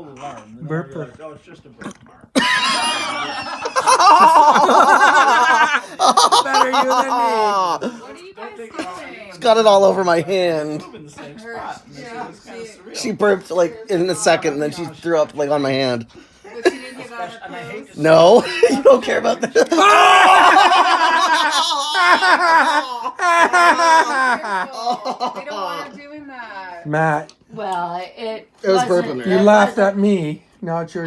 will learn. Then Burp. Like, oh, it's just a birthmark. Better you than me. What are you guys doing? It's got it all over my hand. Move in the same spot. Yeah, It's kind of surreal. She burped like in a second, and then she threw up like on my hand. But she didn't give out And I hate her to No, you don't care about that. pose. They don't want her doing that. Matt, Well, It was wasn't- burping her. you it laughed wasn't- at me. Now it's your